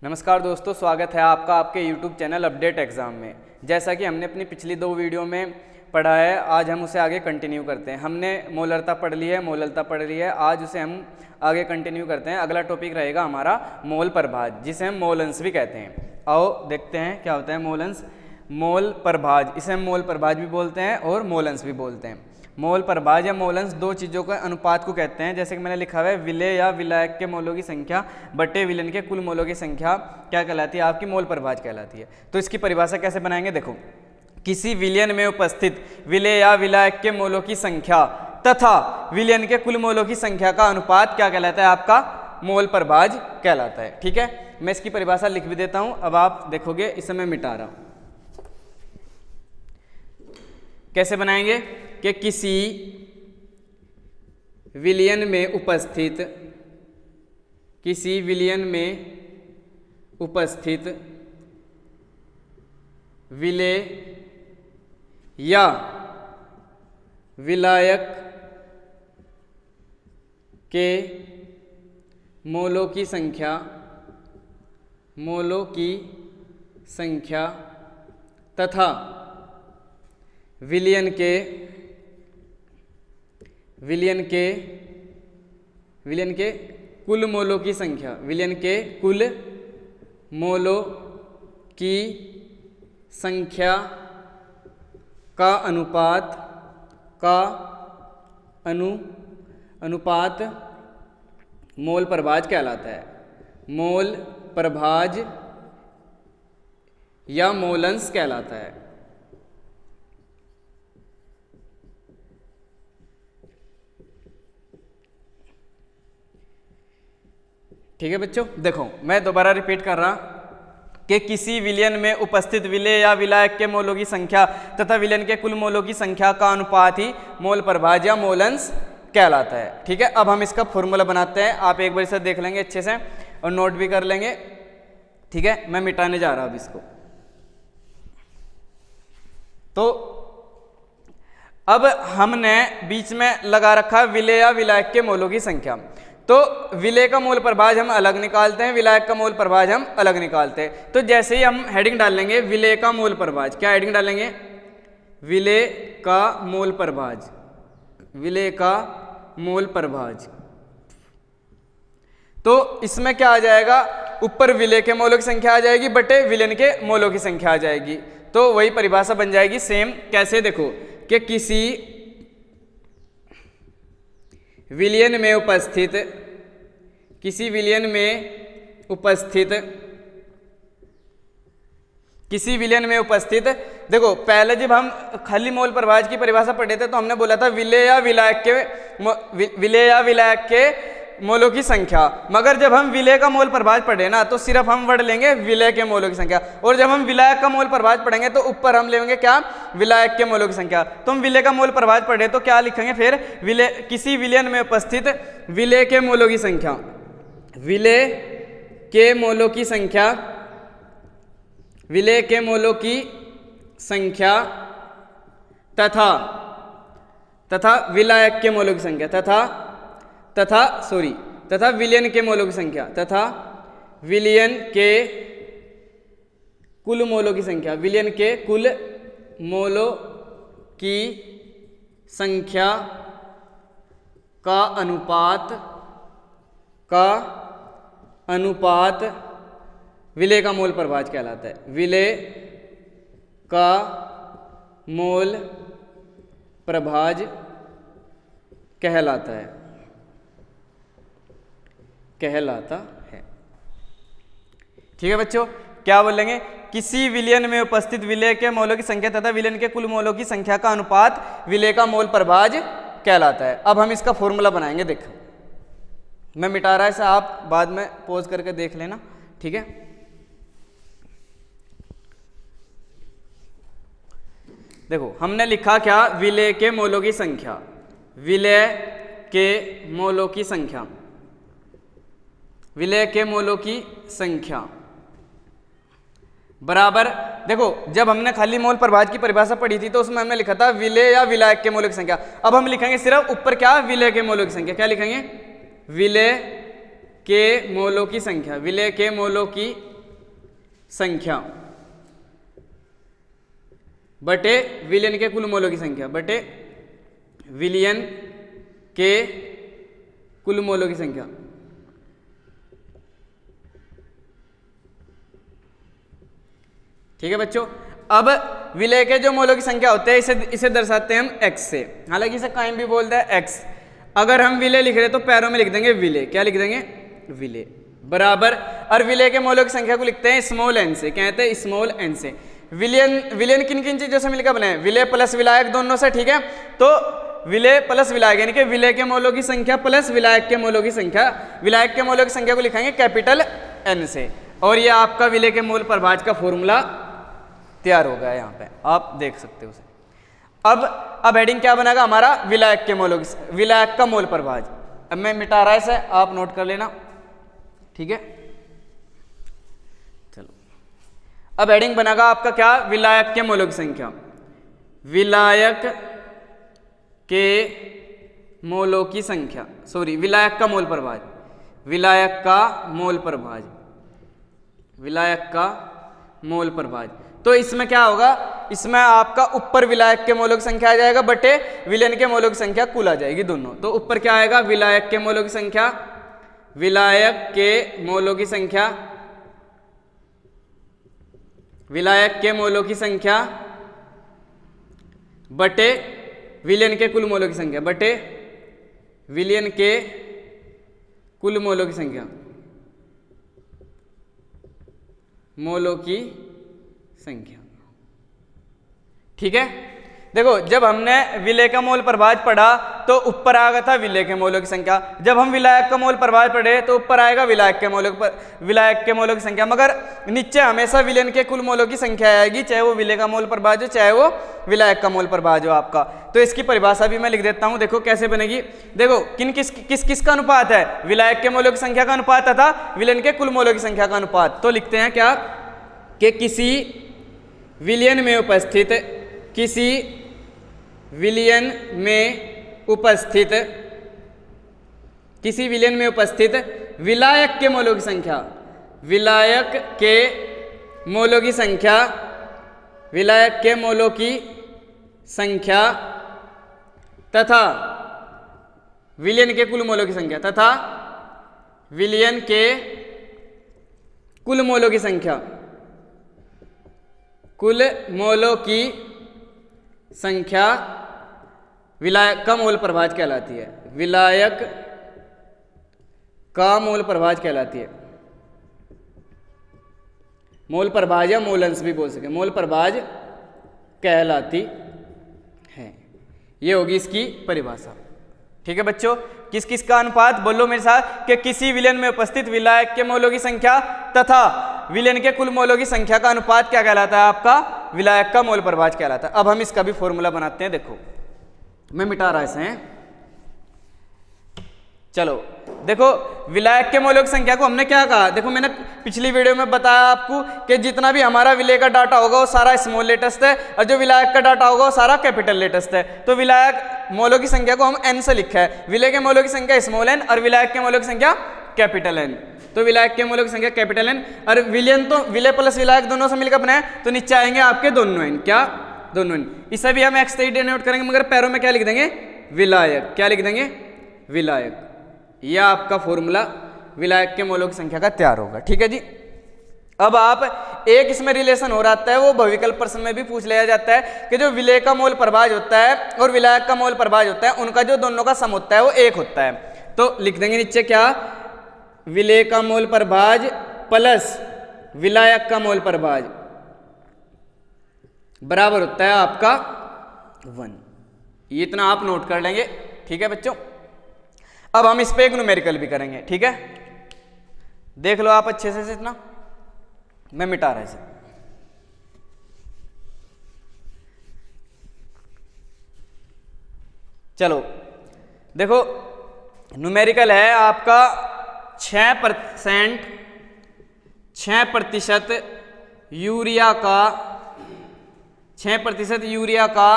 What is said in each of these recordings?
नमस्कार दोस्तों, स्वागत है आपका आपके YouTube चैनल अपडेट एग्ज़ाम में। जैसा कि हमने अपनी पिछली 2 वीडियो में पढ़ा है, आज हम उसे आगे कंटिन्यू करते हैं। हमने मोलरता पढ़ ली है, मोललता पढ़ ली है, आज उसे हम आगे कंटिन्यू करते हैं। अगला टॉपिक रहेगा हमारा मोल प्रभाज, जिसे हम मोलंस भी कहते हैं। आओ देखते हैं क्या होता है मोलंस। मोल प्रभाज, इसे हम मोल प्रभाज भी बोलते हैं और मोलंस भी बोलते हैं। मोल प्रभाज या मोलंस दो चीज़ों के अनुपात को कहते हैं। जैसे कि मैंने लिखा हुआ है, विलेय या विलायक के मोलों की संख्या बटे विलयन के कुल मोलों की संख्या क्या कहलाती है? आपकी मोल प्रभाज कहलाती है। तो इसकी परिभाषा कैसे बनाएंगे? देखो, किसी विलयन में उपस्थित विलेय या विलायक के मोलों की संख्या तथा विलयन के कुल मोलों की संख्या का अनुपात क्या कहलाता है? आपका मोल प्रभाज कहलाता है। ठीक है, मैं इसकी परिभाषा लिख भी देता हूं, अब आप देखोगे। इसे मैं मिटा रहा हूं। कैसे बनाएंगे कि किसी विलयन में उपस्थित विलेय या विलायक के मोलों की संख्या तथा विलयन के कुल मोलों की संख्या, विलयन के कुल मोलों की संख्या का अनुपात मोल प्रभाज कहलाता है। मोल प्रभाज या मोलंस कहलाता है। ठीक है बच्चों, देखो मैं दोबारा रिपीट कर रहा कि किसी विलयन में उपस्थित विलेय या विलायक के मोलों की संख्या तथा विलयन के कुल मोलों की संख्या का अनुपात ही मोल प्रभाज या मोलंस कहलाता है। ठीक है, अब हम इसका फॉर्मूला बनाते हैं। आप एक बार इसे देख लेंगे अच्छे से और नोट भी कर लेंगे। ठीक है, मैं मिटाने जा रहा हूं अब इसको। तो अब हमने बीच में लगा रखा विलेय या विलायक के मोलों की संख्या। तो विलेय का मोल प्रभाज हम अलग निकालते हैं, विलायक का मोल प्रभाज हम अलग निकालते हैं। तो जैसे ही हम हेडिंग डालेंगे विलेय का मोल प्रभाज, क्या हेडिंग डालेंगे? विलेय का मोल प्रभाज, विलेय का मोल प्रभाज। तो इसमें क्या आ जाएगा? ऊपर विलेय के मोलों की संख्या आ जाएगी बटे विलयन के मोलों की संख्या आ जाएगी। तो वही परिभाषा बन जाएगी सेम। कैसे? देखो कि किसी विलयन में उपस्थित देखो, पहले जब हम खाली मोल प्रभाज की परिभाषा पढ़े थे तो हमने बोला था विलेय या विलायक के मोलों की संख्या। मगर जब हम विलेय का मोल प्रभाज पढ़े ना, तो सिर्फ हम वर्ड लेंगे विलेय के मोलों की संख्या, और जब हम विलायक का मोल प्रभाज पढ़ेंगे तो ऊपर हम लेंगे क्या? विलायक के मोलों की संख्या। तो हम विलेय का मोल प्रभाज पढ़े तो क्या लिखेंगे फिर? किसी विलयन में उपस्थित विलेय के मोलों की संख्या, विलेय के मोलों की संख्या तथा विलायक के मोलों की संख्या तथा विलयन के मोलों की संख्या तथा विलयन के कुल मोलों की संख्या, विलयन के कुल मोलों की संख्या का अनुपात विलेय का मोल प्रभाज कहलाता है। विलेय का मोल प्रभाज कहलाता है। ठीक है बच्चों, क्या बोलेंगे? किसी विलयन में उपस्थित विलेय के मोलों की संख्या तथा विलयन के कुल मोलों की संख्या का अनुपात विलेय का मोल प्रभाज कहलाता है। अब हम इसका फॉर्मूला बनाएंगे। देखो मैं मिटा रहा है इसे, आप बाद में पॉज करके देख लेना। ठीक है, देखो हमने लिखा क्या? विलेय के मोलों की संख्या, विलेय के मोलों की संख्या, विलेय के मोलों की संख्या बराबर। देखो जब हमने खाली मोल प्रभाज की परिभाषा पढ़ी थी तो उसमें हमने लिखा था विलेय या विलायक के मोलों की संख्या। अब हम लिखेंगे सिर्फ ऊपर क्या? विलेय के मोलों की संख्या। क्या लिखेंगे? विलेय के मोलों की संख्या, विलेय के मोलों की संख्या बटे विलयन के कुल मोलों की संख्या बटे विलयन के कुल मोलों की संख्या। ठीक है बच्चों, अब विलय के जो मोलों की संख्या होते हैं इसे दर्शाते हैं हम x से, हालांकि इसे कहीं भी बोलते हैं x। अगर हम विलय लिख रहे तो पैरों में लिख देंगे विलय, क्या लिख देंगे विलय बराबर, और विलय के मोलों की संख्या को लिखते हैं स्मॉल n से, कहते हैं स्मॉल n से। विलयन किन किन चीजों से मिलकर बने हैं, विलय प्लस विलायक दोनों से। ठीक है, तो विलय प्लस विलायक यानी कि विलय के मोलों की संख्या प्लस विलायक के मोलों की संख्या, विलायक के मोलों की संख्या को लिखेंगे कैपिटल N से, और ये आपका विलय के मोल प्रभाज का फॉर्मूला तैयार हो गया, यहाँ पे आप देख सकते हो उसे। अब हेडिंग क्या बनेगा हमारा, विलायक के मोलों की, विलायक का मोल प्रभाज। अब मैं मिटा रहा है इसे, आप नोट कर लेना। ठीक है, चलो अब हेडिंग बनेगा आपका क्या, विलायक के मोलों की संख्या, विलायक के मोलों की संख्या, सॉरी विलायक का मोल प्रभाज, विलायक का मोल प्रभाज, विलायक का मोल प्रभाज। तो इसमें क्या होगा, इसमें आपका ऊपर विलायक के मोलों की संख्या आ जाएगा बटे विलयन के मोलों की संख्या कुल आ जाएगी दोनों। तो ऊपर क्या आएगा, विलायक के मोलों की संख्या, विलायक के मोलों की संख्या, विलायक के मोलों की संख्या बटे विलयन के कुल मोलों की संख्या, बटे विलयन के कुल मोलों की संख्या, मोलों की संख्या। ठीक है, देखो जब हमने विलय का मोल प्रभाज पढ़ा तो ऊपर आ गया था विलय के मोलों की संख्या, जब हम विलायक का मोल प्रभाज पढ़े तो ऊपर आएगा विलायक के मोलों की संख्या, मगर नीचे हमेशा विलयन के कुल मोलों की संख्या आएगी, चाहे वो विलय का मोल प्रभाज हो चाहे वो विलायक का मोल प्रभाज हो आपका। तो इसकी परिभाषा भी मैं लिख देता हूं, देखो कैसे बनेगी। देखो किस का अनुपात है, विलायक के मोलों की संख्या का अनुपात तथा विलयन के कुल मोलों की संख्या का अनुपात। तो लिखते हैं क्या, कि किसी विलयन में उपस्थित, किसी विलयन में उपस्थित, किसी विलयन में उपस्थित विलायक के मोलों की संख्या, विलायक के मोलों की संख्या, विलायक के मोलों की संख्या तथा विलयन के कुल मोलों की संख्या, तथा विलयन के कुल मोलों की संख्या, कुल मोलों की संख्या विलायक का मोल प्रभाज कहलाती है, विलायक का मोल प्रभाज कहलाती है। मोल प्रभाज या मोलंश भी बोल सके, मोल प्रभाज कहलाती है, ये होगी इसकी परिभाषा। ठीक है बच्चों, किस किस का अनुपात बोलो मेरे साथ, कि किसी विलयन में उपस्थित विलायक के मोलों की संख्या तथा विलयन के कुल मोलों की संख्या का अनुपात क्या कहलाता है आपका, विलायक का मोल प्रभाज कहलाता है। अब हम इसका भी फॉर्मूला बनाते हैं, देखो मैं मिटा रहा इसे, चलो देखो विलायक के मोलों की संख्या को हमने क्या कहा, देखो मैंने पिछली वीडियो में बताया आपको कि जितना भी हमारा विलय का डाटा होगा वो सारा स्मॉल लेटेस्ट है, और जो विलायक का डाटा होगा वो सारा कैपिटल लेटेस्ट है। तो विलायक मोलों की संख्या को हम n से लिखा है, विलय के मोलों की संख्या स्मॉल n और विलायक के मोलों की संख्या कैपिटल N। तो विलायक के मोलों की संख्या कैपिटल N, और विलयन तो विलय प्लस विलायक दोनों से मिलकर बनाए, तो नीचे आएंगे आपके दोनों n, क्या दोनों n। इसे भी हम x से डिनोट करेंगे, मगर पैरों में क्या लिख देंगे, विलायक, क्या लिख देंगे विलायक। यह आपका फॉर्मूला विलायक के मोलों की संख्या का तैयार होगा। ठीक है जी, अब आप एक इसमें रिलेशन हो रहा है, वो बहुविकल्प प्रश्न में भी पूछ लिया जाता है कि जो विलय का मोल प्रभाज होता है और विलायक का मोल प्रभाज होता है, उनका जो दोनों का सम होता है वो एक होता है। तो लिख देंगे नीचे क्या, विलय का मोल प्रभाज प्लस विलायक का मोल प्रभाज बराबर होता है आपका 1। ये इतना आप नोट कर लेंगे। ठीक है बच्चों, अब हम इस पे एक न्यूमेरिकल भी करेंगे। ठीक है, देख लो आप अच्छे से इतना, मैं मिटा रहा इसे। चलो देखो न्यूमेरिकल है आपका 6% यूरिया का 6% यूरिया का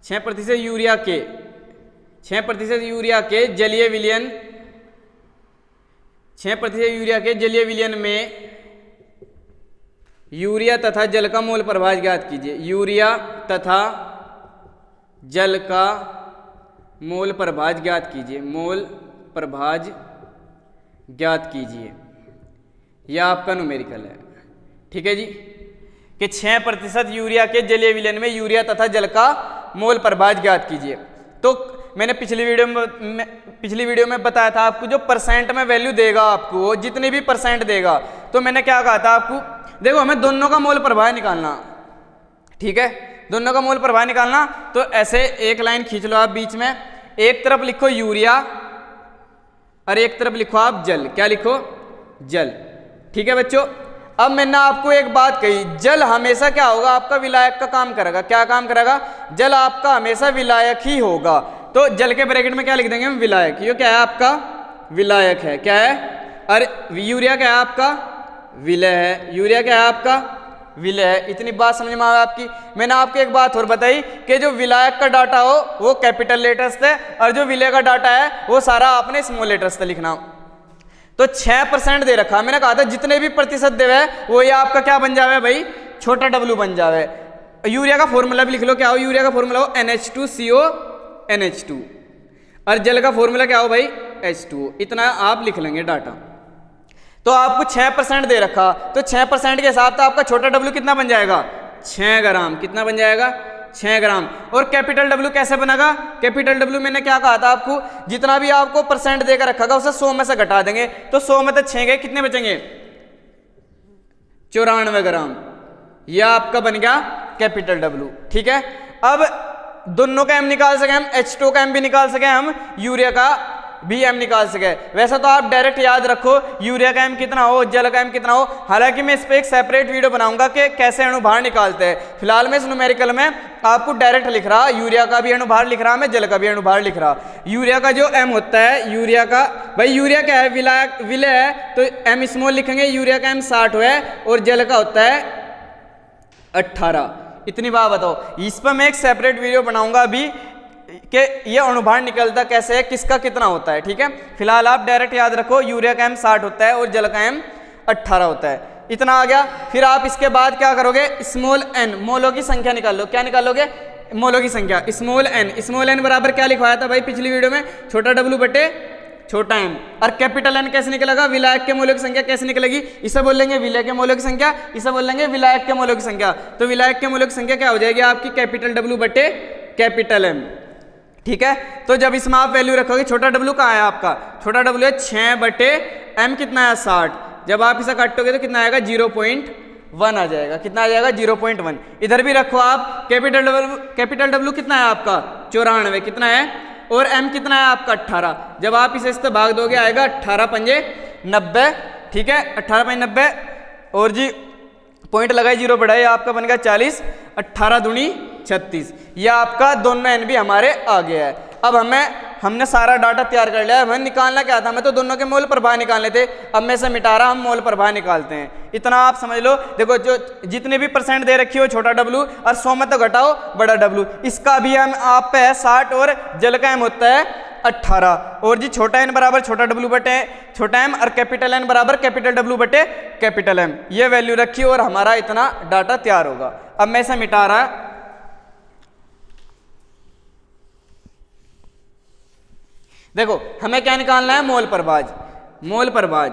6% यूरिया के 6% यूरिया के जलीय विलयन 6% यूरिया के जलीय विलयन में यूरिया तथा जल का मोल प्रभाज ज्ञात कीजिए। यूरिया तथा जल का मोल प्रभाज ज्ञात कीजिए। मोल प्रभाज ज्ञात कीजिए, यह आपका न्यूमेरिकल है। ठीक है जी, कि 6% यूरिया के जलीय विलयन में यूरिया तथा जल का मोल प्रभाज ज्ञात कीजिए। तो मैंने पिछली वीडियो में बताया था आपको, जो परसेंट में वैल्यू देगा आपको, जितने भी परसेंट देगा, तो मैंने क्या कहा था आपको, देखो हमें दोनों का मोल प्रभाव निकालना। ठीक है, दोनों का मोल प्रभाव निकालना। तो ऐसे एक लाइन खींच लो आप बीच में, एक तरफ लिखो यूरिया और एक तरफ लिखो आप जल। क्या लिखो? जल। ठीक है बच्चों, अब मैंने आपको एक बात कही, जल हमेशा क्या होगा? आपका विलायक का काम करेगा। क्या काम करेगा? जल आपका हमेशा विलायक ही होगा। तो जल के ब्रैकेट में क्या लिख देंगे हम? विलायक। ये क्या है? आपका विलायक है। क्या है? और यूरिया क्या है? आपका विलय है। यूरिया क्या है? आपका विलय है। इतनी बात समझ में आ आपकी। मैंने आपको एक बात और बताई कि जो विलायक का डाटा हो वो कैपिटल लेटर्स से, और जो विलय का डाटा है वो सारा आपने स्मॉल लेटर्स से लिखना। तो 6% दे रखा, मैंने कहा था जितने भी प्रतिशत देवे वो ये आपका क्या बन जावे भाई? छोटा W बन जावे। यूरिया का फॉर्मूला भी लिख लो। क्या हो यूरिया का फॉर्मूला? हो NH2CO NH2, और जल का फॉर्मूला क्या हो भाई? H2O। इतना आप लिख लेंगे डाटा। तो आपको 6% दे रखा, तो 6% के हिसाब से आपका छोटा W कितना बन जाएगा? 6 ग्राम। कितना बन जाएगा? 6 ग्राम। और कैपिटल W कैसे बनेगा? कैपिटल W मैंने क्या कहा था आपको, जितना भी आपको परसेंट देकर रखा उसे 100 में से घटा देंगे। तो 100 में तो 6 गए, कितने बचेंगे? 94 ग्राम। यह आपका बन गया कैपिटल W। ठीक है, अब दोनों का M निकाल सके हम, H2O का M भी निकाल सके हम, यूरिया का भी M निकाल सके। वैसा तो आप डायरेक्ट याद रखो यूरिया का M कितना हो, जल का M कितना हो। हालांकि मैं इस पर एक सेपरेट वीडियो बनाऊंगा कि कैसे अणुभार निकालते हैं। फिलहाल मैं इस न्यूमेरिकल में आपको डायरेक्ट लिख रहा, यूरिया का भी अणुभार लिख रहा, मैं जल का भी अणुभार लिख रहा। यूरिया का जो M होता है, यूरिया का भाई, यूरिया क्या है? विलय है, तो M स्मॉल लिखेंगे। यूरिया का M 60 है और जल का होता है 18। इतनी बात बताओ। इस पर मैं एक सेपरेट वीडियो बनाऊंगा अभी कि ये अणुभार निकलता कैसे है, किसका कितना होता है। ठीक है, फिलहाल आप डायरेक्ट याद रखो यूरिया का M 60 होता है और जल का M 18 होता है। इतना आ गया। फिर आप इसके बाद क्या करोगे? स्मॉल n, मोलों की संख्या निकाल लो। क्या निकालोगे? मोलों की संख्या। स्मॉल n बराबर क्या लिखवाया था भाई पिछली वीडियो में? छोटा W बटे छोटा m। और कैपिटल N कैसे निकलेगा? विलायक के मोलों की संख्या कैसे निकलेगी? इसे बोल लेंगे विलय के मोलों की संख्या, इसे बोल लेंगे विलायक के मोलों की संख्या। तो विलायक के मोलों की संख्या क्या हो जाएगी आपकी? कैपिटल W बटे कैपिटल M। ठीक है, तो जब इसमें आप वैल्यू रखोगे, छोटा W कहाँ है आपका? छोटा W है 6 बटे M कितना है? 60। जब आप इसे काटोगे तो कितना आएगा? 0.1 आ जाएगा। कितना आ जाएगा? 0.1। इधर भी रखो आप कैपिटल W कितना है आपका? 94। कितना है? और M कितना है आपका? 18। जब आप इसे इससे भाग दोगे आएगा 18 पंजे 90। ठीक है, 18 पंजे 90, और जी पॉइंट लगाए, 0 बढ़ाए, आपका बन गया 40। 18 दूनी 36। यह आपका दोनों N भी हमारे आ गया है। अब हमने सारा डाटा तैयार कर लिया है। हमें निकालना क्या था? हमें तो दोनों के मोल प्रभाव निकालने थे। अब मैं से मिटा रहा, हम मोल प्रभाव निकालते हैं। इतना आप समझ लो। देखो, जो जितने भी परसेंट दे रखी हो छोटा W, और 100 में तो घटाओ बड़ा W। इसका भी हम आप पे है 60 और जल का M होता है 18। और जी छोटा n बराबर छोटा W बटे छोटा m, और कैपिटल N बराबर कैपिटल W बटे कैपिटल M। ये वैल्यू रखी और हमारा इतना डाटा तैयार होगा। अब मैं इसे मिटा रहा। देखो, हमें क्या निकालना है? मोल प्रभाज। मोल प्रभाज,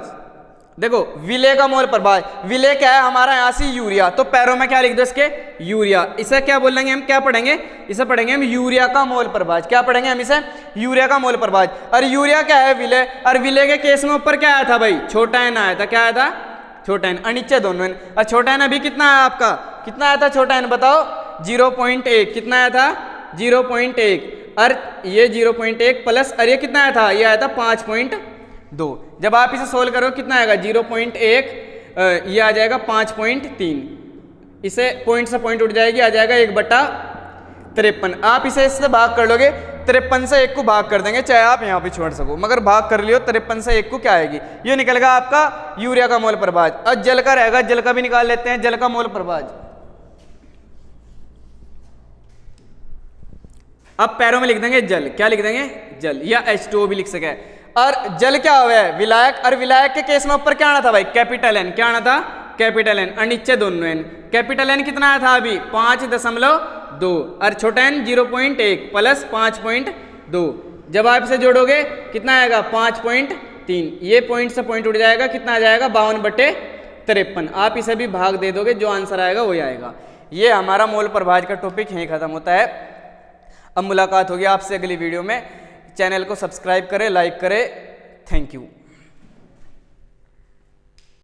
देखो विलय का मोल प्रभाज। विलय क्या है हमारा? यहाँ से यूरिया, तो पैरों में क्या लिख दो इसके? यूरिया। इसे क्या बोलेंगे हम? क्या पढ़ेंगे? इसे पढ़ेंगे हम यूरिया का मोल प्रभाज। क्या पढ़ेंगे हम इसे? यूरिया का मोल प्रभाज। और यूरिया क्या है? विलय। और विलय के केस में ऊपर क्या आया था भाई? छोटा n आया था। क्या आया था? छोटा n। और नीचे दोनों n। और छोटा n अभी कितना है आपका? कितना आया था छोटा n? बताओ। 0.1। कितना आया था? 0.1। और ये 0.1 प्लस, और ये कितना आया था? ये आया था 5.2। जब आप इसे सोल्व करो कितना आएगा? 0.1, ये आ जाएगा 5.3। इसे पॉइंट से पॉइंट उठ जाएगी, आ जाएगा 1/53। आप इसे इससे भाग कर लोगे, 53 से 1 को भाग कर देंगे, चाहे आप यहाँ पे छोड़ सको, मगर भाग कर लियो 53 से 1 को क्या आएगी? ये निकलेगा आपका यूरिया का मोल प्रभाज। और जल का रहेगा, जल का भी निकाल लेते हैं। जल का मोल प्रभाज अब पैरों में लिख देंगे जल। क्या लिख देंगे? जल, या H2O भी लिख सके। और जल क्या हुआ है? विलायक। और विलायक के केस में ऊपर क्या आना था भाई? Capital N। क्या आना था? कैपिटल एन और नीचे दोनों एन। कैपिटल एन कितना आया था अभी 5.2 और छोटा एन 0.1 प्लस 5.2। जब आप इसे जोड़ोगे कितना आएगा 5.3। ये पॉइंट से पॉइंट उड़ जाएगा, कितना आ जाएगा 52/53। आप इसे भी भाग दे दोगे, जो आंसर आएगा वही आएगा। ये हमारा मोल प्रभाज का टॉपिक यहीं खत्म होता है। अब मुलाकात होगी आपसे अगली वीडियो में। चैनल को सब्सक्राइब करें, लाइक करें। Thank you.